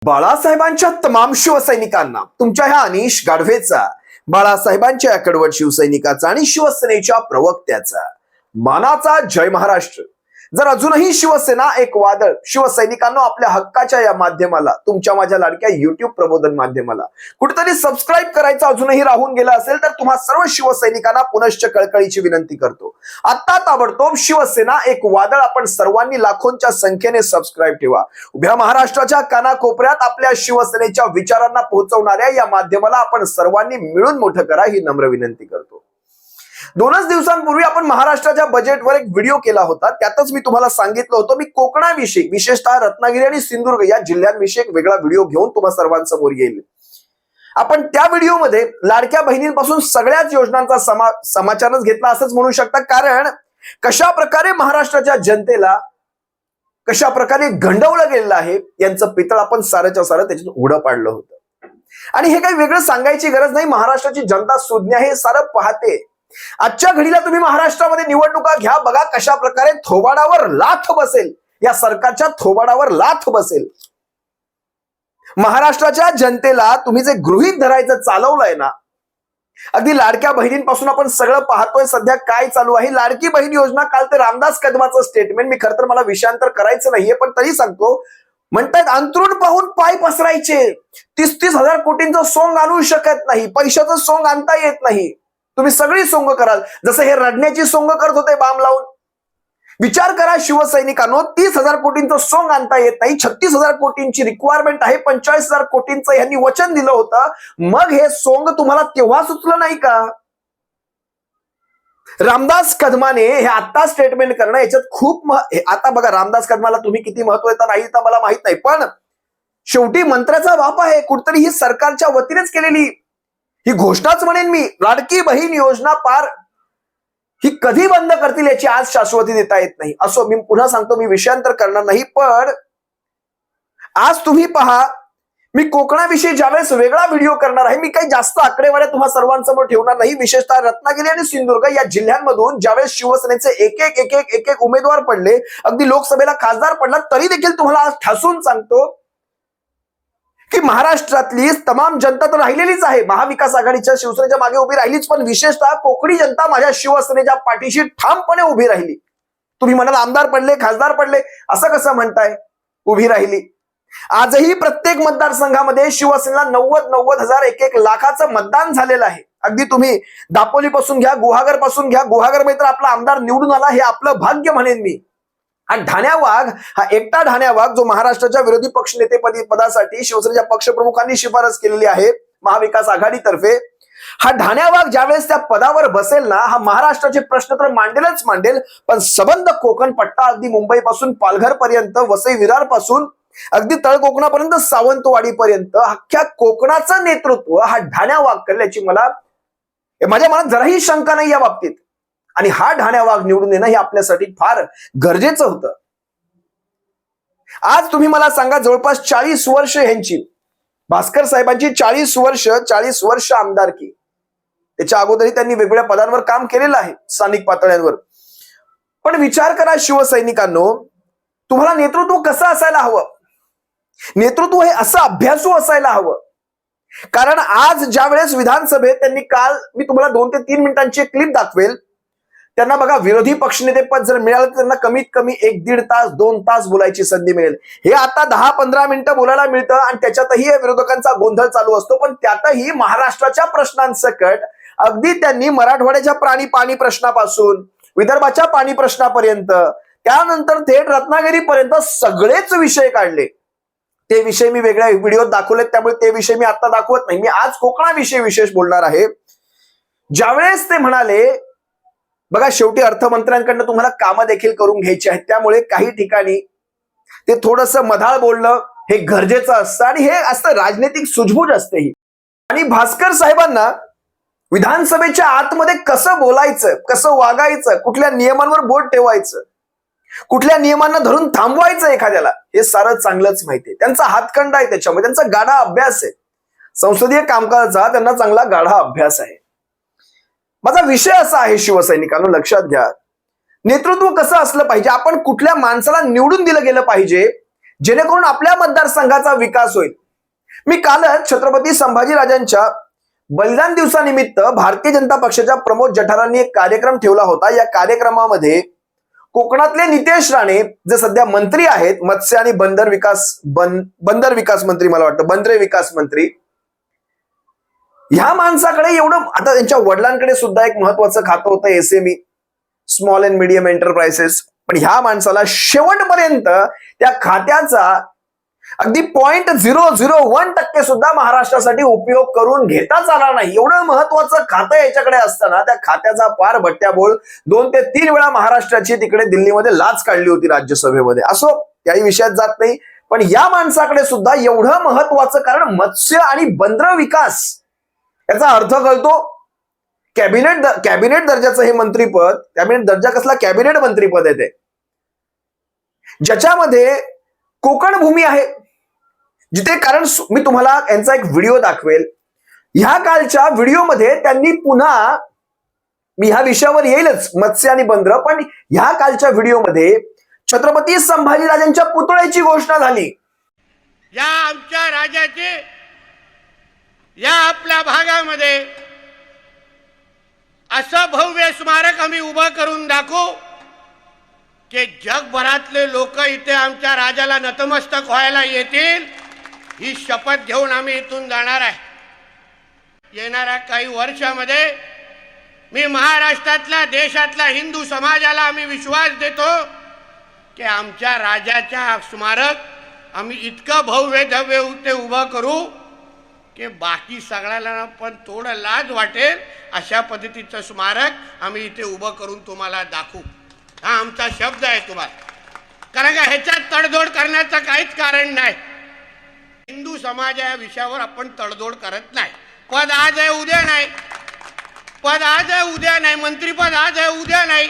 बाळासाहेबांच्या तमाम शिवसैनिकांना तुमच्या ह्या अनिश गाढवेचा, बाळासाहेबांच्या कडवट शिवसैनिकाचा आणि शिवसेनेच्या प्रवक्त्याचा मानाचा जय महाराष्ट्र. जर अजूनही शिवसेना एक वादळ शिवसैनिकांना आपल्या हक्काच्या या माध्यमाला, तुमच्या माझ्या लाडक्या युट्यूब प्रबोधन माध्यमाला कुठेतरी सबस्क्राईब करायचं अजूनही राहून गेलं असेल तर तुम्हा सर्व शिवसैनिकांना पुनश्च कळकळीची विनंती करतो. आता ताबडतोब शिवसेना एक वादळ आपण सर्वांनी लाखोंच्या संख्येने सबस्क्राईब ठेवा. उभ्या महाराष्ट्राच्या कानाकोपऱ्यात आपल्या शिवसेनेच्या विचारांना पोहोचवणाऱ्या या माध्यमाला आपण सर्वांनी मिळून मोठं करा ही नम्र विनंती करतो. 2च दिवसांपूर्वी आपण महाराष्ट्राच्या बजेटवर एक व्हिडिओ केला होता. त्यातच मी तुम्हाला सांगितलं होतं मी कोकणाविषयी, विशेषतः रत्नागिरी आणि सिंधुदुर्ग या जिल्ह्यांविषयी एक वेगळा व्हिडिओ घेऊन तुम्हा सर्वांसमोर येईल. आपण त्या व्हिडिओमध्ये लाडक्या बहिणींपासून सगळ्याच योजनांचा समाचारच घेतला असंच म्हणू शकता. कारण कशा प्रकारे महाराष्ट्राच्या जनतेला कशा प्रकारे गंडवलं गेलेलं आहे यांचं पितळ आपण सारंच्या सारं त्याच्यात उघडं पाडलं होतं. आणि हे काही वेगळं सांगायची गरज नाही. महाराष्ट्राची जनता सुज्ञ आहे, सारं पाहते. आजच्या घडीला तुम्ही महाराष्ट्रामध्ये निवडणुका घ्या, बघा कशा प्रकारे थोबाडावर लाथ बसेल, या सरकारच्या थोबाडावर लाथ बसेल. महाराष्ट्राच्या जनतेला तुम्ही जे गृहीत धरायचं चालवलंय ना, अगदी लाडक्या बहिणींपासून आपण सगळं पाहतोय. सध्या काय चालू आहे, लाडकी बहीण योजना, काल ते रामदास कदमाचं स्टेटमेंट, मी खरं तर मला विषयांतर करायचं नाहीये पण तरी सांगतो. म्हणतात अंतरुण पाहून पाय पसरायचे, 30-30 हजार कोटींचं सोंग आणू शकत नाही, पैशाचं सोंग आणता येत नाही. तुम्ही सगळी सोंग कराल जसं हे रडण्याची सोंग करत होते बाम लावून. विचार करा शिवसैनिकांनो, 30,000 कोटींचं सोंग आणता येत नाही, 36,000 कोटींची रिक्वायरमेंट आहे, 45,000 कोटींचं यांनी वचन दिलं होतं. मग हे सोंग तुम्हाला तेव्हा सुचलं नाही का? रामदास कदमाने हे आता स्टेटमेंट करणं याच्यात खूप आता बघा, रामदास कदमाला तुम्ही किती महत्व येतं नाही तर मला माहित नाही, पण शेवटी मंत्र्याचा बाप आहे. कुठतरी ही सरकारच्या वतीनेच केलेली ही घोषणाच म्हणेन मी. लाडकी बहीण योजना पार ही कधी बंद करतील याची आज शाश्वती देता येत नाही. असो, मी पुन्हा सांगतो, मी विषयांतर करणार नाही. पण आज तुम्ही पहा, मी कोकणाविषयी ज्यावेळेस वेगळा व्हिडिओ करणार आहे, मी काही जास्त आकडेवाऱ्या तुम्हा सर्वांसमोर ठेवणार नाही. विशेषतः रत्नागिरी आणि सिंधुदुर्ग या जिल्ह्यांमधून ज्यावेळेस शिवसेनेचे एक उमेदवार पडले, अगदी लोकसभेला खासदार पडला, तरी देखील तुम्हाला आज ठासून सांगतो की महाराष्ट्रातली तमाम जनता तर राहिलेलीच आहे, महाविकास आघाडीच्या शिवसेनेच्या मागे उभी राहिलीच, पण विशेषतः कोकणी जनता माझ्या शिवसेनेच्या पाठीशी ठामपणे उभी राहिली. तुम्ही म्हणाल आमदार पडले, खासदार पडले, असं कसं म्हणताय? उभी राहिली. आजही प्रत्येक मतदारसंघामध्ये शिवसेनेला 90 हजार, 1 लाखाचं मतदान झालेलं आहे. अगदी तुम्ही दापोली पासून घ्या, गुहागर पासून घ्या, गुहागर तर आपला आमदार निवडून आला, हे आपलं भाग्य म्हणेन मी. आणि ढाण्या वाघ, हा एकटा ढाण्या वाघ जो महाराष्ट्राच्या विरोधी पक्ष नेते पदासाठी शिवसेनेच्या पक्षप्रमुखांनी शिफारस केलेली आहे महाविकास आघाडीतर्फे, हा ढाण्या वाघ ज्यावेळेस त्या पदावर बसेल ना, हा महाराष्ट्राचे प्रश्न तर मांडेलच मांडेल, पण सबंध कोकण पट्टा, अगदी मुंबई पासून पालघर पर्यंत, वसई विरार पासून अगदी तळ कोकणापर्यंत, सावंतवाडी पर्यंत अख्ख्या कोकणाचं नेतृत्व हा ढाण्या वाघ करेल याची माझ्या मनात जराही शंका नाही या बाबतीत. आणि हा ढाण्या वाघ निवडून येणं हे आपल्यासाठी फार गरजेचं होतं. आज तुम्ही मला सांगा, जवळपास 40 वर्ष ह्यांची, भास्कर साहेबांची 40 वर्ष आमदारकी, त्याच्या अगोदरही त्यांनी वेगवेगळ्या पदांवर काम केलेलं आहे स्थानिक पातळ्यांवर. पण विचार करा शिवसैनिकांनो, तुम्हाला नेतृत्व कसं असायला हवं? नेतृत्व हे असं अभ्यासू असायला हवं. कारण आज ज्या वेळेस विधानसभेत त्यांनी, काल मी तुम्हाला 2 ते 3 मिनिटांची एक क्लिप दाखवेल, त्यांना बघा विरोधी पक्षनेते पद जर मिळालं तर त्यांना कमीत कमी 1-1.5 तास 2 तास बोलायची संधी मिळेल. हे आता 10-15 मिनिटं बोलायला मिळतं आणि त्याच्यातही विरोधकांचा गोंधळ चालू असतो. पण त्यातही महाराष्ट्राच्या प्रश्नांसकट अगदी त्यांनी मराठवाड्याच्या पाणी प्रश्नापासून विदर्भाच्या पाणी प्रश्नापर्यंत, त्यानंतर थेट रत्नागिरीपर्यंत सगळेच विषय काढले. ते विषय मी वेगळ्या व्हिडिओत दाखवलेत, त्यामुळे ते विषय मी आता दाखवत नाही. मी आज कोकणाविषयी विशेष बोलणार आहे. ज्यावेळेस ते म्हणाले, बघा शेवटी अर्थमंत्र्यांकडनं तुम्हाला कामं देखील करून घ्यायची आहेत, त्यामुळे काही ठिकाणी ते थोडंसं मधाळ बोलणं हे गरजेचं असतं आणि हे असतं राजनैतिक सूझबूझ असते ही. आणि भास्कर साहेबांना विधानसभेच्या आतमध्ये कसं बोलायचं, कसं वागायचं, कुठल्या नियमांवर बोट ठेवायचं, कुठल्या नियमांना धरून थांबवायचं एखाद्याला, हे सारं चांगलंच माहितीये. त्यांचा हातखंडा आहे त्याच्यामध्ये, त्यांचा गाढा अभ्यास आहे, संसदीय कामकाजाचा त्यांना चांगला गाढा अभ्यास आहे. माझा विषय असा आहे शिवसैनिकांनो, लक्षात घ्या, नेतृत्व कसं असलं पाहिजे, आपण कुठल्या माणसाला निवडून दिलं गेलं पाहिजे जेणेकरून आपल्या मतदारसंघाचा विकास होईल. मी कालच छत्रपती संभाजीराजांच्या बलिदान दिवसानिमित्त भारतीय जनता पक्षाच्या प्रमोद जठारांनी एक कार्यक्रम ठेवला होता. या कार्यक्रमामध्ये कोकणातले नितेश राणे जे सध्या मंत्री आहेत, मत्स्य आणि बंदर विकास मंत्री, मला वाटतं बंदरे विकास मंत्री, ह्या माणसाकडे एवढं, आता त्यांच्या वडिलांकडे सुद्धा एक महत्वाचं खातं होतं एसएमई, स्मॉल अँड मीडियम एंटरप्राइसेस, पण ह्या माणसाला शेवटपर्यंत त्या खात्याचा अगदी 0.001% सुद्धा महाराष्ट्रासाठी उपयोग करून घेताच आला नाही. एवढं महत्वाचं खातं याच्याकडे असताना त्या खात्याचा पार भट्ट्याबोळ 2 ते 3 वेळा महाराष्ट्राची तिकडे दिल्लीमध्ये लाच काढली होती राज्यसभेमध्ये. असो, त्याही विषयात जात नाही, पण या माणसाकडे सुद्धा एवढं महत्वाचं, कारण मत्स्य आणि बंदर विकास याचा अर्थ कळतो. कॅबिनेट दर्जाचं हे मंत्रीपद, कॅबिनेट दर्जा कसला, कॅबिनेट मंत्रीपद आहे ते, ज्याच्यामध्ये कोकण भूमी आहे, जिथे, कारण मी तुम्हाला यांचा एक व्हिडिओ दाखवेल. ह्या कालच्या व्हिडिओमध्ये त्यांनी पुन्हा, मी ह्या विषयावर येईलच मत्स्य आणि बंदर, पण ह्या कालच्या व्हिडिओमध्ये छत्रपती संभाजीराजांच्या पुतळ्याची घोषणा झाली. या आमच्या राजाचे, या आपल्या भागामध्ये असं भव्य स्मारक आम्ही उभं करून दाखवू की जगभरातले लोक इथे आमच्या राजाला नतमस्तक व्हायला येतील. ही शपथ घेऊन आम्ही इथून जाणार आहे. येणाऱ्या काही वर्षामध्ये मी महाराष्ट्रातल्या, देशातल्या हिंदू समाजाला आम्ही विश्वास देतो की आमच्या राजाच्या स्मारक आम्ही इतकं भव्य धव्य ते उभं करू की बाकी सगळ्याला पण थोडं लाज वाटेल अशा पद्धतीचं स्मारक आम्ही इथे उभं करून तुम्हाला दाखवू. हा आमचा शब्द आहे तुम्हाला, कारण का ह्याच्यात तडजोड करण्याचं काहीच कारण नाही. हिंदू समाज या विषयावर आपण तडजोड करत नाही. पद आज आहे उद्या नाही, पद आज आहे उद्या नाही, मंत्रीपद आज आहे उद्या नाही.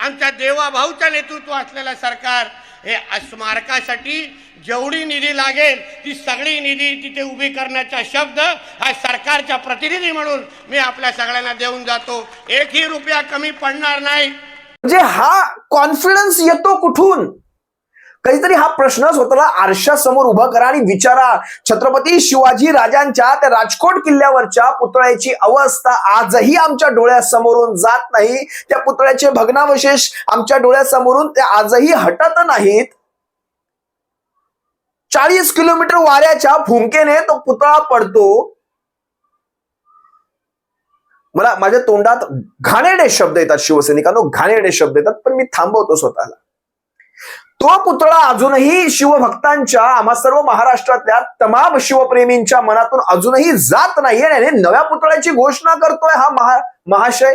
आमच्या देवाभाऊच्या नेतृत्व असलेलं सरकार हे स्मारकासाठी जेवढी निधी लागेल ती सगळी निधी तिथे उभी करण्याचा शब्द हा सरकारच्या प्रतिनिधी म्हणून मी आपल्या सगळ्यांना देऊन जातो. एकही रुपया कमी पडणार नाही. म्हणजे हा कॉन्फिडन्स येतो कुठून? कधीतरी हा प्रश्न स्वतःला आरशासमोर उभा करा आणि विचारा. छत्रपती शिवाजी राजांच्या त्या राजकोट किल्ल्यावरच्या पुतळ्याची अवस्था आजही आमच्या डोळ्यासमोरून जात नाही. त्या पुतळ्याचे भग्नावशेष आमच्या डोळ्यासमोरून ते आजही हटत नाहीत. 40 किलोमीटर वाऱ्याच्या भूमिकेने तो पुतळा पडतो. मला माझ्या तोंडात घाणेरडे शब्द येतात, शिवसैनिकांनो, घाणेरडे शब्द येतात, पण मी थांबवतो स्वतःला. तो पुतळा अजूनही शिवभक्तांच्या, आम्हा सर्व महाराष्ट्रातल्या तमाम शिवप्रेमींच्या मनातून अजूनही जात नाहीये आणि नव्या पुतळ्याची घोषणा करतोय हा महाशय.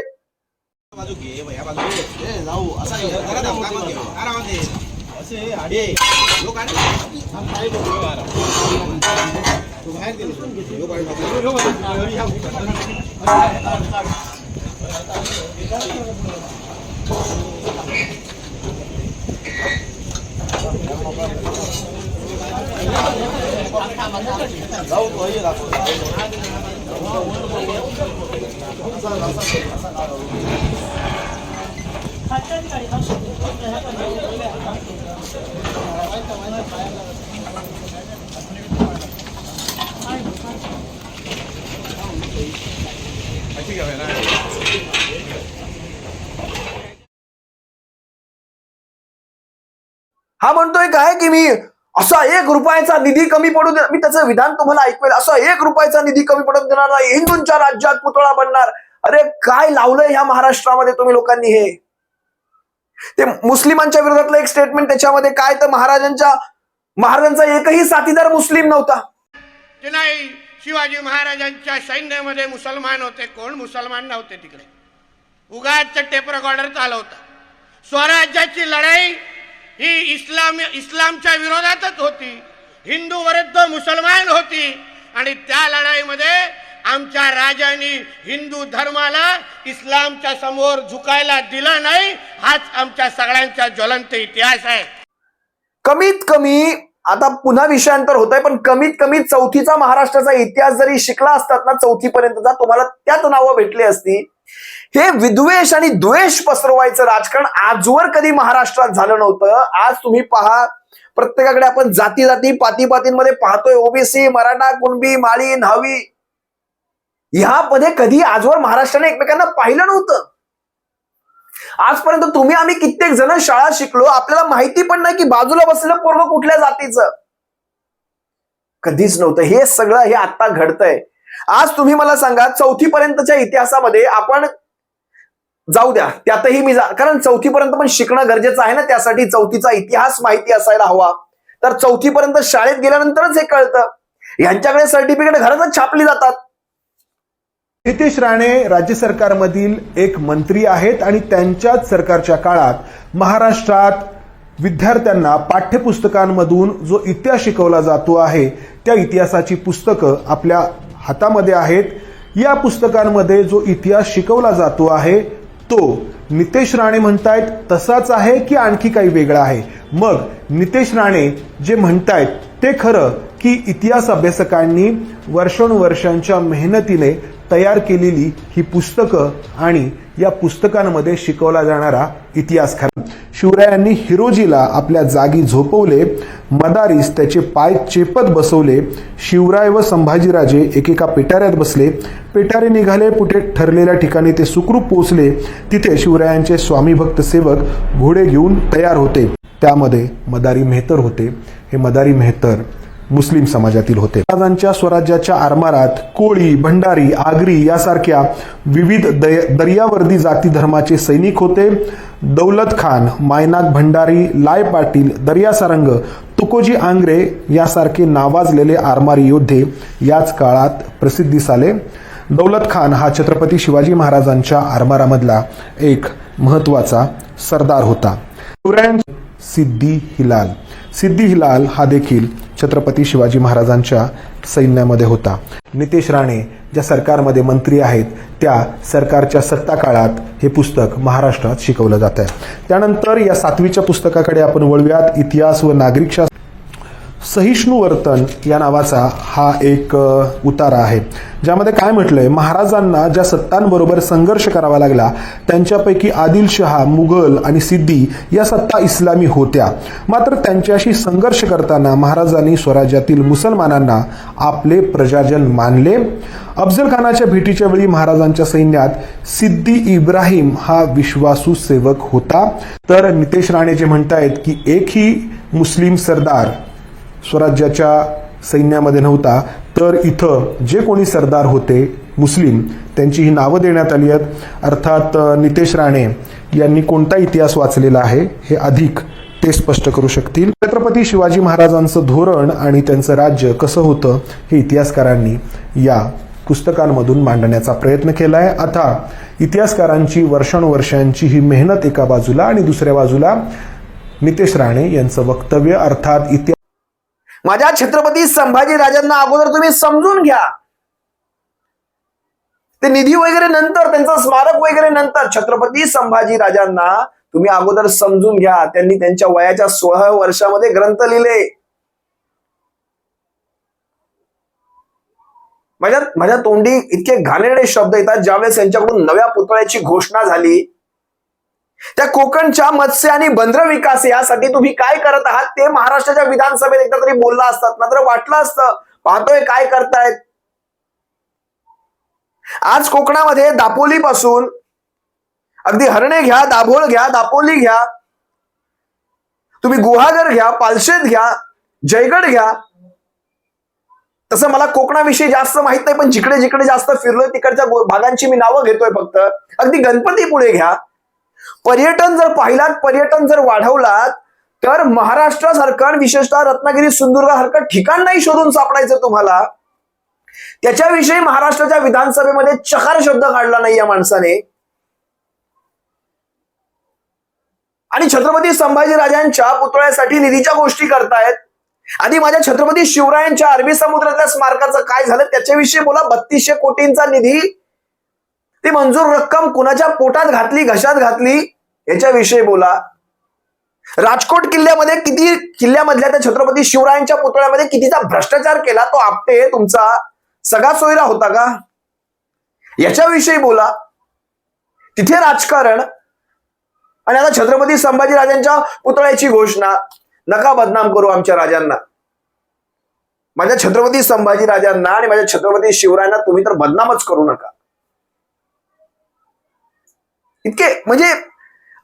हा म्हणतोय काय की मी असा 1 रुपयाचा निधी कमी पडू दे, मी त्याचं विधान तुम्हाला ऐकवेल, असा 1 रुपयाचा निधी कमी पडून देणार नाही, हिंदूंच्या राज्यात पुतळा बनणार. अरे काय लावलंय ह्या महाराष्ट्रामध्ये तुम्ही लोकांनी? हे ते मुस्लिमांच्या विरोधातलं एक स्टेटमेंट, त्याच्यामध्ये काय तर महाराजांचा एकही साथीदार मुस्लिम नव्हता. की नाही, शिवाजी महाराजांच्या सैन्यामध्ये मुसलमान होते. कोण मुसलमान नव्हते तिकडे. उगाच टेप रेकॉर्डर चालवता. स्वराज्याची लढाई ही इस्लामच्या विरोधातच होती, हिंदू विरुद्ध मुसलमान होती. आणि त्या लढाईमध्ये आमच्या राजांनी हिंदू धर्माला इस्लामच्या समोर झुकायला दिलं नाही. हाच आमच्या सगळ्यांचा ज्वलंत इतिहास आहे. कमीत कमी, आता पुन्हा विषयांतर होत आहे, पण कमीत कमी 4थीचा महाराष्ट्राचा इतिहास जरी शिकला असतात ना, 4थी पर्यंतचा, तुम्हाला त्यात नावं भेटली असती. हे विद्वेष आणि द्वेष पसरवायचं राजकारण आजवर कधी महाराष्ट्रात झालं नव्हतं. आज तुम्ही पहा, प्रत्येकाकडे आपण जाती जाती पातीमध्ये पाहतोय. ओबीसी, मराठा, कुणबी, माळी, न्हावी, ह्यामध्ये कधी आजवर महाराष्ट्राने एकमेकांना पाहिलं नव्हतं. आजपर्यंत तुम्ही आम्ही कित्येक जण शाळा शिकलो, आपल्याला माहिती पण नाही की बाजूला बसलेलं पोरगं कुठल्या जातीचं. कधीच नव्हतं. हे सगळं हे आता घडतंय. आज तुम्ही मला सांगा, 4थी पर्यंतच्या इतिहासामध्ये आपण जाऊ द्या, त्यातही मी कारण 4थी पर्यंत पण शिकणं गरजेचं आहे ना, त्यासाठी 4थीचा इतिहास माहिती असायला हवा. तर 4थी पर्यंत शाळेत गेल्यानंतरच हे कळतं. यांच्याकडे सर्टिफिकेट घरातच छापली जातात. नितेश राणे राज्य सरकारमधील एक मंत्री आहेत आणि त्यांच्याच सरकारच्या काळात महाराष्ट्रात विद्यार्थ्यांना पाठ्यपुस्तकांमधून जो इतिहास शिकवला जातो आहे, त्या इतिहासाची पुस्तकं आपल्या हातामध्ये आहेत. या पुस्तकांमध्ये जो इतिहास शिकवला जातो आहे तो नितेश राणे म्हणतायत तसाच आहे की आणखी काही वेगळा आहे? मग नितेश राणे जे म्हणतायत ते खरं की इतिहास अभ्यासकांनी वर्षानुवर्षांच्या मेहनतीने तयार केलेली ही पुस्तकं आणि या पुस्तकांमध्ये शिकवला जाणारा इतिहास खरा? शिवरायांनी हिरोजीला आपल्या जागी झोपवले, मदारीस त्याचे पाय चेपत बसवले. शिवराय व संभाजीराजे एकेका पेटाऱ्यात बसले. पेटारे निघाले कुठे ठरलेल्या ठिकाणी ते सुखरूप पोहोचले. तिथे शिवरायांचे स्वामी भक्त सेवक घोडे घेऊन तयार होते. त्यामध्ये मदारी मेहतर होते. हे मदारी मेहतर मुस्लिम समाजातील होते. महाराजांच्या स्वराज्याच्या आरमारात कोळी, भंडारी, आगरी यासारख्या विविध दर्यावर्दी जाती धर्माचे सैनिक होते. दौलत खान, मायनाक भंडारी, लाय पाटील, दर्या सारंग, तुकोजी आंग्रे यासारखे नावाजलेले आरमारी योद्धे याच काळात प्रसिद्धीस आले. दौलत खान हा छत्रपती शिवाजी महाराजांच्या आरमारामधला एक महत्वाचा सरदार होता. शिवरायांचा सिद्दी हिलाल हा देखील छत्रपती शिवाजी महाराजांच्या सैन्यामध्ये होता. नितेश राणे ज्या सरकारमध्ये मंत्री आहेत त्या सरकारच्या सत्ता काळात हे पुस्तक महाराष्ट्रात शिकवलं जात आहे. त्यानंतर या 7वीच्या पुस्तकाकडे आपण वळूयात. इतिहास व नागरिक शास्त्र सहिष्णू वर्तन या नावाचा हा एक उतारा आहे, ज्यामध्ये काय म्हटलंय, महाराजांना ज्या सत्तांबरोबर संघर्ष करावा लागला त्यांच्यापैकी आदिलशहा, मुघल आणि सिद्दी या सत्ता इस्लामी होत्या. मात्र त्यांच्याशी संघर्ष करताना महाराजांनी स्वराज्यातील मुसलमानांना आपले प्रजाजन मानले. अफजल खानाच्या भेटीच्या वेळी महाराजांच्या सैन्यात सिद्दी इब्राहिम हा विश्वासू सेवक होता. तर नितेश राणे जे म्हणतायत की एकही मुस्लिम सरदार स्वराज्याच्या सैन्यामध्ये नव्हता, तर इथं जे कोणी सरदार होते मुस्लिम त्यांची ही नावं देण्यात आली आहेत. अर्थात नितेश राणे यांनी कोणता इतिहास वाचलेला आहे हे अधिक ते स्पष्ट करू शकतील. छत्रपती शिवाजी महाराजांचं धोरण आणि त्यांचं राज्य कसं होतं हे इतिहासकारांनी या पुस्तकांमधून मांडण्याचा प्रयत्न केला आहे. आता इतिहासकारांची वर्षानुवर्षांची ही मेहनत एका बाजूला आणि दुसऱ्या बाजूला नितेश राणे यांचं वक्तव्य, अर्थात इतिहास माझ्या छत्रपती संभाजी राजांना अगोदर तुम्ही समजून घ्या. ते निधी वगैरे नंतर, त्यांचं स्मारक वगैरे नंतर. छत्रपती संभाजी राजांना तुम्ही अगोदर समजून घ्या. त्यांनी त्यांच्या वयाच्या 16 वर्षामध्ये ग्रंथ लिहिले. माझ्या तोंडी इतके घाणेरडे शब्द येतात ज्यावेळेस यांच्याकडून नव्या पुतळ्याची घोषणा झाली. त्या कोकणच्या मत्स्य आणि बंदर विकास यासाठी तुम्ही काय करत आहात ते महाराष्ट्राच्या विधानसभेत एकदा तरी बोलला असतात, मात्र वाटलं असतं पाहतोय काय करतायत. आज कोकणामध्ये दापोली पासून अगदी हरणे घ्या, दाभोळ घ्या, दापोली घ्या, तुम्ही गुहागर घ्या, पालशेत घ्या, जयगड घ्या. तसं मला कोकणाविषयी जास्त माहित नाही, पण जिकडे जिकडे जास्त फिरलोय तिकडच्या भागांची मी नावं घेतोय फक्त. अगदी गणपतीपुळे घ्या. पर्यटन जर पाहिलात, पर्यटन जर वाढवलात तर महाराष्ट्रासारखं, विशेषतः रत्नागिरी सिंधुदुर्गासारखं ठिकाण नाही शोधून सापडायचं तुम्हाला. त्याच्याविषयी महाराष्ट्राच्या विधानसभेमध्ये चकार शब्द काढला नाही या माणसाने. आणि छत्रपती संभाजी राजांच्या पुतळ्यासाठी निधीच्या गोष्टी करतायत. आधी माझ्या छत्रपती शिवरायांच्या अरबी समुद्रातल्या स्मारकाचं काय झालं त्याच्याविषयी बोला. 3200 कोटींचा निधी, ती मंजूर रक्कम कुणाच्या पोटात घातली, घशात घातली याच्याविषयी बोला. राजकोट किल्ल्यामध्ये किती, किल्ल्यामधल्या त्या छत्रपती शिवरायांच्या पुतळ्यामध्ये कितीचा भ्रष्टाचार केला तो आपटे तुमचा सगळा सोयरा होता का याच्याविषयी बोला. तिथे राजकारण. आणि आता छत्रपती संभाजी राजांच्या पुतळ्याची घोषणा. नका बदनाम करू आमच्या राजांना. माझ्या छत्रपती संभाजी राजांना आणि माझ्या छत्रपती शिवरायांना तुम्ही तर बदनामच करू नका. इतके म्हणजे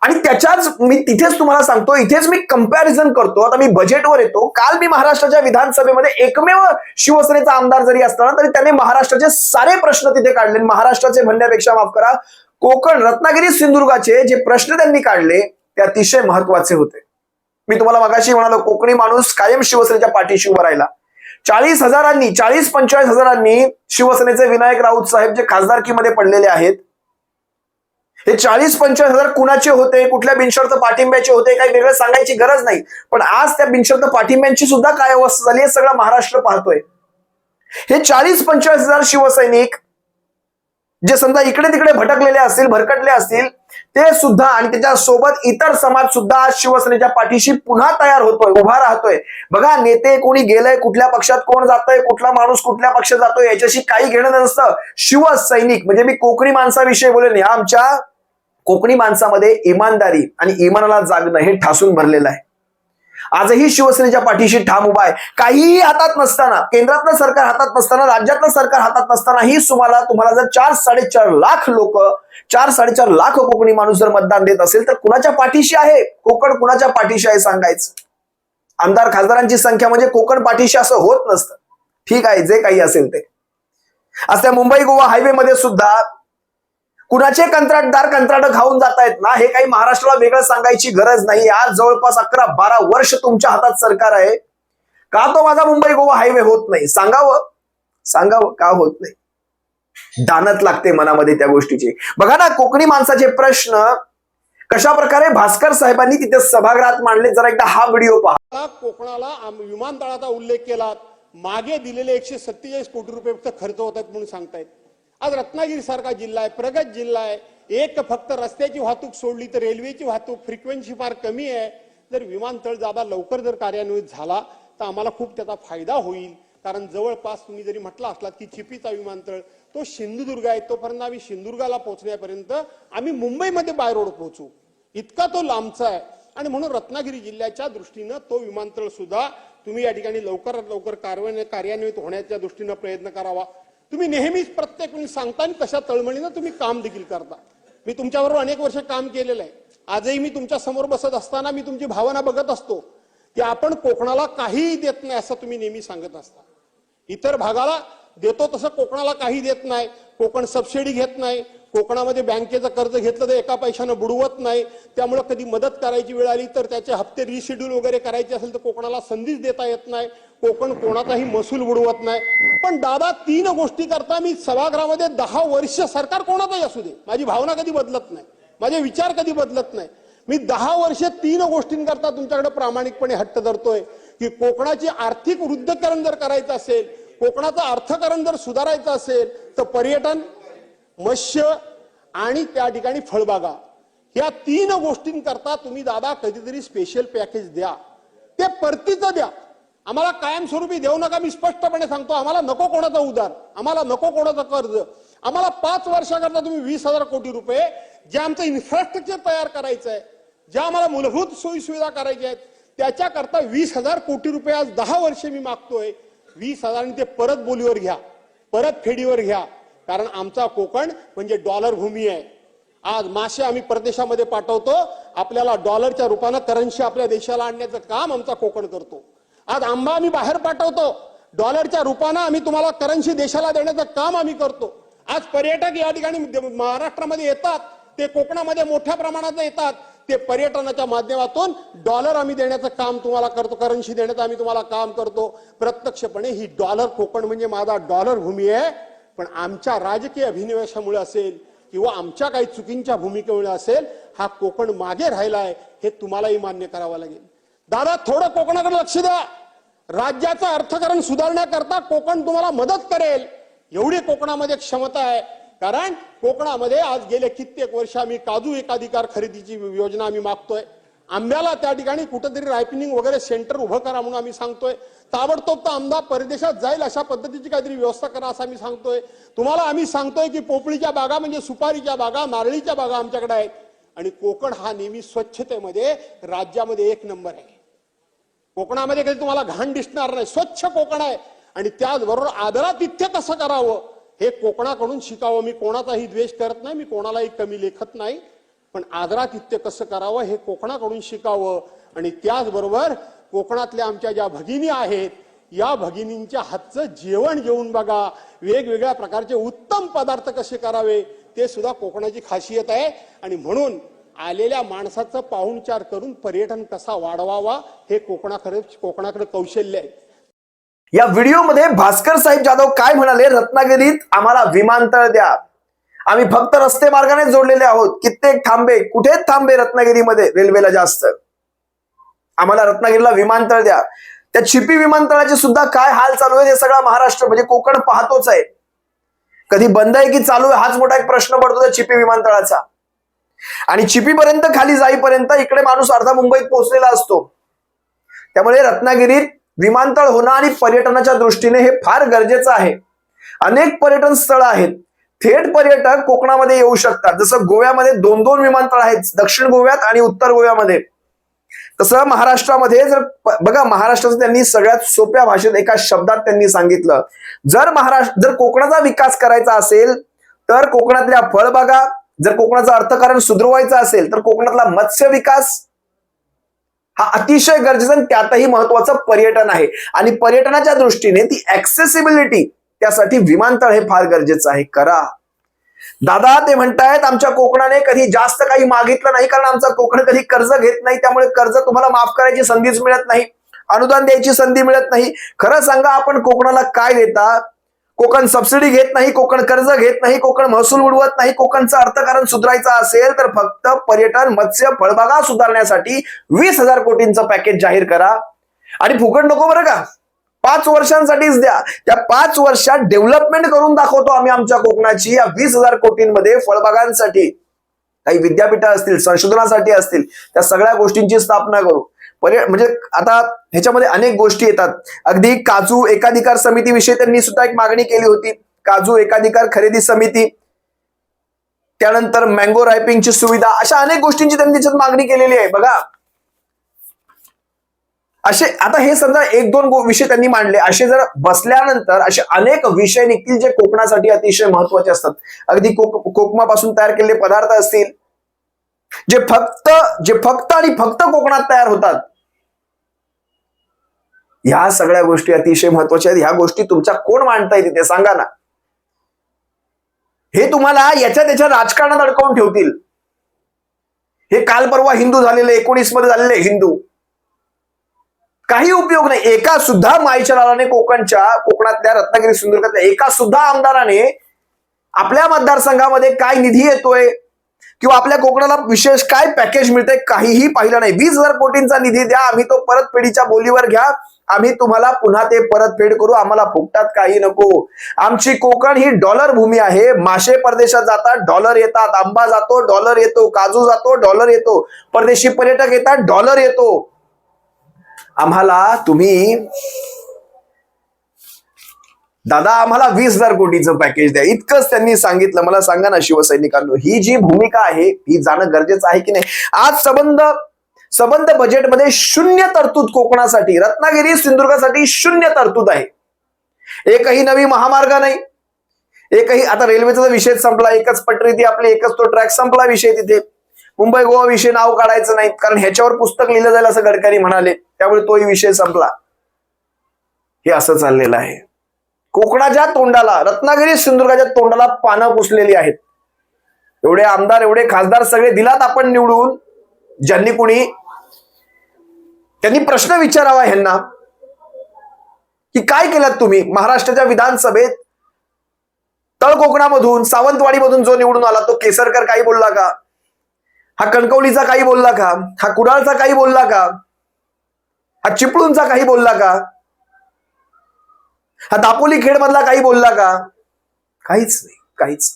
आणि त्याच्याच मी तिथेच तुम्हाला सांगतो, इथेच मी कंपॅरिझन करतो. आता मी बजेटवर येतो. काल मी महाराष्ट्राच्या विधानसभेमध्ये एकमेव शिवसेनेचा आमदार जरी असताना तरी त्याने महाराष्ट्राचे सारे प्रश्न तिथे काढले. महाराष्ट्राचे म्हणण्यापेक्षा माफ करा, कोकण, रत्नागिरी, सिंधुदुर्गाचे जे प्रश्न त्यांनी काढले ते अतिशय महत्वाचे होते. मी तुम्हाला मगाशी म्हणालो, कोकणी माणूस कायम शिवसेनेच्या पाठीशी उभा राहिला. 40-45 हजारांनी शिवसेनेचे विनायक राऊत साहेब जे खासदारकीमध्ये पडलेले आहेत, हे 40-45 हजार कुणाचे होते, कुठल्या बिनशर्त पाठिंब्याचे होते, काही वेगळं सांगायची गरज नाही. पण आज त्या बिनशर्त पाठिंब्यांची सुद्धा काय अवस्था झाली हे सगळं महाराष्ट्र पाहतोय. हे 40-45 हजार शिवसैनिक जे समजा इकडे तिकडे भटकलेले असतील, भरकटले असतील, ते सुद्धा आणि त्याच्यासोबत इतर समाज सुद्धा आज शिवसेनेच्या पाठीशी पुन्हा तयार होतोय, उभा राहतोय. बघा, नेते कोणी गेलंय, कुठल्या पक्षात कोण जातंय, कुठला माणूस कुठल्या पक्षात जातोय याच्याशी काही घेणं नसतं. शिवसैनिक म्हणजे मी कोकणी माणसाविषयी बोलेन, ह्या आमच्या कोकणी माणसामध्ये इमानदारी आणि इमानाला जागणं हे ठासून भरलेलं आहे. आजही शिवसेनेच्या पाठीशी ठाम उभा आहे. काहीही हातात नसताना, केंद्रातलं सरकार हातात नसताना, राज्यातलं सरकार हातात नसतानाही तुम्हाला जर 4-4.5 लाख लोक, 4-4.5 लाख कोकणी माणूस जर मतदान देत असेल तर कुणाच्या पाठीशी आहे कोकण, कुणाच्या पाठीशी आहे सांगायचं. आमदार खासदारांची संख्या म्हणजे कोकण पाठीशी असं होत नसतं. ठीक आहे, जे काही असेल ते. आज त्या मुंबई गोवा हायवे मध्ये सुद्धा कुणाचे कंत्राटदार कंत्राट खाऊन जात आहेत ना, हे काही महाराष्ट्राला वेगळं सांगायची गरज नाही. आज जवळपास 11-12 वर्ष तुमच्या हातात सरकार आहे. का तो माझा मुंबई गोवा हायवे होत नाही? सांगावं का होत नाही? दानत लागते मनामध्ये त्या गोष्टीची. बघा ना, कोकणी माणसाचे प्रश्न कशा प्रकारे भास्कर साहेबांनी तिथे सभागृहात मांडले. जरा एकदा हा व्हिडिओ पहा. कोकणाला विमानतळाचा उल्लेख केला, मागे दिलेले 147 कोटी रुपये फक्त खर्च होतात म्हणून सांगतायत. आज रत्नागिरी सारखा जिल्हा आहे, प्रगत जिल्हा आहे, एक फक्त रस्त्याची वाहतूक सोडली तर रेल्वेची वाहतूक फ्रिक्वेन्सी फार कमी आहे. जर विमानतळ जादा लवकर जर कार्यान्वित झाला तर आम्हाला खूप त्याचा फायदा होईल. कारण जवळपास तुम्ही जरी म्हटलं असलात की चिपीचा विमानतळ तो सिंधुदुर्ग आहे, तोपर्यंत आम्ही सिंधुदुर्गाला पोहोचण्यापर्यंत आम्ही मुंबईमध्ये बाय रोड पोहोचू, इतका तो लांबचा आहे. आणि म्हणून रत्नागिरी जिल्ह्याच्या दृष्टीनं तो विमानतळ सुद्धा तुम्ही या ठिकाणी लवकरात लवकर कार्यान्वित होण्याच्या दृष्टीनं प्रयत्न करावा. तुम्ही नेहमीच प्रत्येक वेळी सांगता आणि तशा तळमळीनं तुम्ही काम देखील करता. मी तुमच्याबरोबर अनेक वर्ष काम केलेलं आहे. आजही मी तुमच्या समोर बसत असताना मी तुमची भावना बघत असतो की आपण कोकणाला काहीही देत नाही असं तुम्ही नेहमी सांगत असता. इतर भागाला देतो तसं कोकणाला काही देत नाही. कोकण सबसिडी घेत नाही. कोकणामध्ये बँकेचं कर्ज घेतलं तर एका पैशानं बुडवत नाही. त्यामुळे कधी मदत करायची वेळ आली तर त्याचे हप्ते रिशेड्यूल वगैरे करायचे असेल तर कोकणाला संधीच देता येत नाही. कोकण कोणाचाही महसूल बुडवत नाही. पण दादा, 3 गोष्टी करता मी सभागृहामध्ये 10 वर्ष, सरकार कोणाचाही असू दे, माझी भावना कधी बदलत नाही, माझे विचार कधी बदलत नाही. मी 10 वर्ष 3 गोष्टींकरता तुमच्याकडे प्रामाणिकपणे हट्ट धरतोय की कोकणाची आर्थिक वृद्धीकरण जर करायचं असेल, कोकणाचं अर्थकारण जर सुधारायचं असेल तर पर्यटन, मत्स्य आणि त्या ठिकाणी फळबागा, या 3 गोष्टींकरता तुम्ही दादा कधीतरी स्पेशल पॅकेज द्या. ते परतीचं द्या. आम्हाला कायमस्वरूपी देऊ नका. मी स्पष्टपणे सांगतो, आम्हाला नको कोणाचा उधार, आम्हाला नको कोणाचं कर्ज. आम्हाला 5 वर्षाकरता तुम्ही 20,000 कोटी रुपये, जे आमचं इन्फ्रास्ट्रक्चर तयार करायचं आहे, ज्या आम्हाला मूलभूत सोयी सुविधा करायच्या आहेत, त्याच्याकरता 20,000 कोटी रुपये आज 10 वर्ष मी मागतोय. 20,000 ते परत बोलीवर घ्या, परत फेडीवर घ्या. कारण आमचा कोकण म्हणजे डॉलर भूमी आहे. आज मासे आम्ही परदेशामध्ये पाठवतो, आपल्याला डॉलरच्या रूपानं करन्सी आपल्या देशाला आणण्याचं काम आमचा कोकण करतो. आज आंबा आम्ही बाहेर पाठवतो, डॉलरच्या रूपानं आम्ही तुम्हाला करन्सी देशाला देण्याचं काम आम्ही करतो. आज पर्यटक या ठिकाणी महाराष्ट्रामध्ये येतात, ते कोकणामध्ये मोठ्या प्रमाणात येतात. ते पर्यटनाच्या माध्यमातून डॉलर आम्ही देण्याचं काम तुम्हाला करतो, करन्सी देण्याचं आम्ही तुम्हाला काम करतो. प्रत्यक्षपणे ही डॉलर, कोकण म्हणजे माझा डॉलर भूमी आहे. पण आमच्या राजकीय अभिनिवेशामुळे असेल किंवा आमच्या काही चुकींच्या भूमिकेमुळे असेल, हा कोकण मागे राहिलाय, हे तुम्हालाही मान्य करावं लागेल. दादा, थोडं कोकणाकडे लक्ष द्या. राज्याचं अर्थकारण सुधारण्याकरता कोकण तुम्हाला मदत करेल एवढी कोकणामध्ये क्षमता आहे. कारण कोकणामध्ये आज गेले कित्येक वर्ष आम्ही काजू एकाधिकार खरेदीची योजना आम्ही मागतोय. आंब्याला त्या ठिकाणी कुठेतरी रायपिनिंग वगैरे सेंटर उभं करा म्हणून आम्ही सांगतोय. ताबडतोब तर आंबा परदेशात जाईल अशा पद्धतीची काहीतरी व्यवस्था करा असं आम्ही सांगतोय. तुम्हाला आम्ही सांगतोय की पोपळीच्या बागा म्हणजे सुपारीच्या बागा, नारळीच्या बागा आमच्याकडे आहेत. आणि कोकण हा नेहमी स्वच्छतेमध्ये राज्यामध्ये 1 नंबर आहे. कोकणामध्ये कधी तुम्हाला घाण दिसणार नाही, स्वच्छ कोकण आहे. आणि त्याचबरोबर आदरातिथ्य कसं करावं हे कोकणाकडून शिकावं. मी कोणाचाही द्वेष करत नाही, मी कोणालाही कमी लेखत नाही, पण आदरातिथ्य कसं करावं हे कोकणाकडून शिकावं. आणि त्याचबरोबर कोकणातल्या आमच्या ज्या भगिनी आहेत, या भगिनींच्या हातचं जेवण जेवून बघा. वेगवेगळ्या प्रकारचे उत्तम पदार्थ कसे करावे ते सुद्धा कोकणाची खासियत आहे. आणि म्हणून आलेल्या माणसाचं पाहुणचार करून पर्यटन कसा वाढवावा हे कोकणाकडे कौशल्य आहे. या व्हिडिओमध्ये भास्कर साहेब जाधव काय म्हणाले, रत्नागिरीत आम्हाला विमानतळ द्या, आम्ही फक्त रस्ते मार्गाने जोडलेले आहोत, कित्येक थांबे, कुठेच थांबे रत्नागिरीमध्ये रेल्वेला जास्त, आम्हाला रत्नागिरीला विमानतळ द्या. त्या चिपी विमानतळाचे सुद्धा काय हाल चालू आहे हे सगळा महाराष्ट्र म्हणजे कोकण पाहतोच आहे. कधी बंद आहे की चालू आहे हाच मोठा एक प्रश्न पडतो त्या चिपी विमानतळाचा. आणि चिपीपर्यंत खाली जाईपर्यंत इकडे माणूस अर्धा मुंबईत पोहोचलेला असतो. त्यामुळे रत्नागिरीत विमानतळ होणं आणि पर्यटनाच्या दृष्टीने हे फार गरजेचं आहे. अनेक पर्यटन स्थळं आहेत, थेट पर्यटक कोकणामध्ये येऊ शकतात. जसं गोव्यामध्ये 2-2 विमानतळ आहेत, दक्षिण गोव्यात आणि उत्तर गोव्यामध्ये. तसं महाराष्ट्रामध्ये जर बघा, महाराष्ट्राचं त्यांनी सगळ्यात सोप्या भाषेत एका शब्दात त्यांनी सांगितलं, जर कोकणाचा विकास करायचा असेल तर कोकणातल्या फळबागा, जर कोकणाचं अर्थकारण सुधारायचं असेल तर कोकणातला मत्स्य विकास हा अतिशय गरजेचा आणि त्यातही महत्वाचं पर्यटन आहे. आणि पर्यटनाच्या दृष्टीने ती ऍक्सेसिबिलिटी, त्यासाठी विमानतळ हे फार गरजेचं आहे. करा दादा. ते म्हणतायत आमच्या कोकणाने कधी जास्त काही मागितलं नाही, कारण आमचा कोकण कधी कर्ज घेत नाही, त्यामुळे कर्ज तुम्हाला माफ करायची संधीच मिळत नाही, अनुदान द्यायची संधी मिळत नाही. खरं सांगा, आपण कोकणाला काय देता? कोकण सबसिडी घेत नाही, कोकण कर्ज घेत नाही, कोकण महसूल उडवत नाही. कोकणचं अर्थकारण सुधारायचं असेल तर फक्त पर्यटन, मत्स्य, फळबागा सुधारण्यासाठी 20,000 कोटींचं पॅकेज जाहीर करा. आणि फुकट नको बरं का, 5 वर्षांसाठीच द्या. त्या 5 वर्षात डेव्हलपमेंट करून दाखवतो आम्ही आमच्या कोकणाची. या 20,000 कोटींमध्ये फळबागांसाठी काही विद्यापीठ असतील, संशोधनासाठी असतील, त्या सगळ्या गोष्टींची स्थापना करू. म्हणजे आता ह्याच्यामध्ये अनेक गोष्टी येतात. अगदी काजू एकाधिकार समितीविषयी त्यांनी सुद्धा एक मागणी केली होती, काजू एकाधिकार खरेदी समिती. त्यानंतर मँगो रायपिंगची सुविधा, अशा अनेक गोष्टींची त्यांनी त्याच्यात मागणी केलेली आहे. बघा, असे आता हे समजा 1-2 विषय त्यांनी मांडले, असे जर बसल्यानंतर असे अनेक विषय निघतील जे कोकणासाठी अतिशय महत्वाचे असतात. अगदी कोकमापासून तयार केलेले पदार्थ असतील जे फक्त आणि फक्त कोकणात तयार होतात. ह्या सगळ्या गोष्टी अतिशय महत्वाच्या आहेत. ह्या गोष्टी तुमच्या कोण मांडता येते ते सांगा ना. हे तुम्हाला याच्या त्याच्या राजकारणात अडकवून ठेवतील. हे काल परवा हिंदू झालेले, 19 मध्ये झालेले हिंदू, काही उपयोग नाही. एका सुद्धा माईच्या लालाने कोकणातल्या रत्नागिरी सिंधुदुर्गातल्या एका सुद्धा आमदाराने आपल्या मतदारसंघामध्ये काय निधी येतोय किंवा आपल्या कोकणाला विशेष काय पॅकेज मिळतंय काहीही पाहिलं नाही. 20,000 कोटींचा निधी द्या, आम्ही तो परतफेडीच्या बोलीवर घ्या, आम्ही तुम्हाला पुन्हा ते परतफेड करू, आम्हाला फुकटात काही नको. आमची कोकण ही डॉलर भूमी आहे. मासे परदेशात जातात, डॉलर येतात, आंबा जातो, डॉलर येतो, काजू जातो, डॉलर येतो, परदेशी पर्यटक येतात, डॉलर येतो. आम्हाला तुम्ही दादा आम्हाला 20,000 कोटीचं पॅकेज द्या, इतकंच त्यांनी सांगितलं. मला सांगा ना शिवसैनिकांनो, ही जी भूमिका आहे ही जाणं गरजेचं आहे की नाही? आज सबंध बजेटमध्ये 0 तरतूद कोकणासाठी, रत्नागिरी सिंधुदुर्गासाठी 0 तरतूद आहे. एकही नवी महामार्ग नाही, एकही, आता रेल्वेचा विषय संपला, एकच पटरी ती आपली, एकच तो ट्रॅक संपला विषय तिथे. मुंबई गोवा विषय नाव काढायचं नाही, कारण ह्याच्यावर पुस्तक लिहिलं जाईल असं गडकरी म्हणाले, त्यामुळे तोही विषय संपला. हे असं चाललेलं आहे. कोकणाच्या तोंडाला, रत्नागिरी सिंधुदुर्गाच्या तोंडाला पानं पुसलेली आहेत. एवढे आमदार, एवढे खासदार सगळे दिलात आपण निवडून. ज्यांनी कुणी, त्यांनी प्रश्न विचारावा ह्यांना की काय केलं तुम्ही? महाराष्ट्राच्या विधानसभेत तळ कोकणामधून, सावंतवाडीमधून जो निवडून आला तो केसरकर काही बोलला का? हा कणकवलीचा काही बोलला का? हा कुडाळचा काही बोलला का? हा चिपळूणचा काही बोलला का? हा दापोली खेडमधला काही बोलला का? काहीच नाही, काहीच.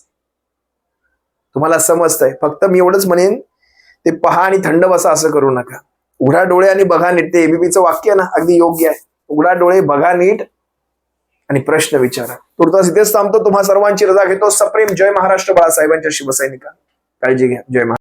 तुम्हाला समजतंय. फक्त मी एवढंच म्हणेन, ते पहा आणि थंड बसा, असं करू नका. उघडा डोळे आणि बघा नीट. ते एबीपीचं वाक्य ना, अगदी योग्य आहे. उघडा डोळे, बघा नीट आणि प्रश्न विचारा. तुर्तास इथेच थांबतो. तुम्हा सर्वांची रजा घेतो. सप्रेम जय महाराष्ट्र. बाळासाहेबांच्या शिवसैनिका. काळजी घ्या. जय महाराष्ट्र.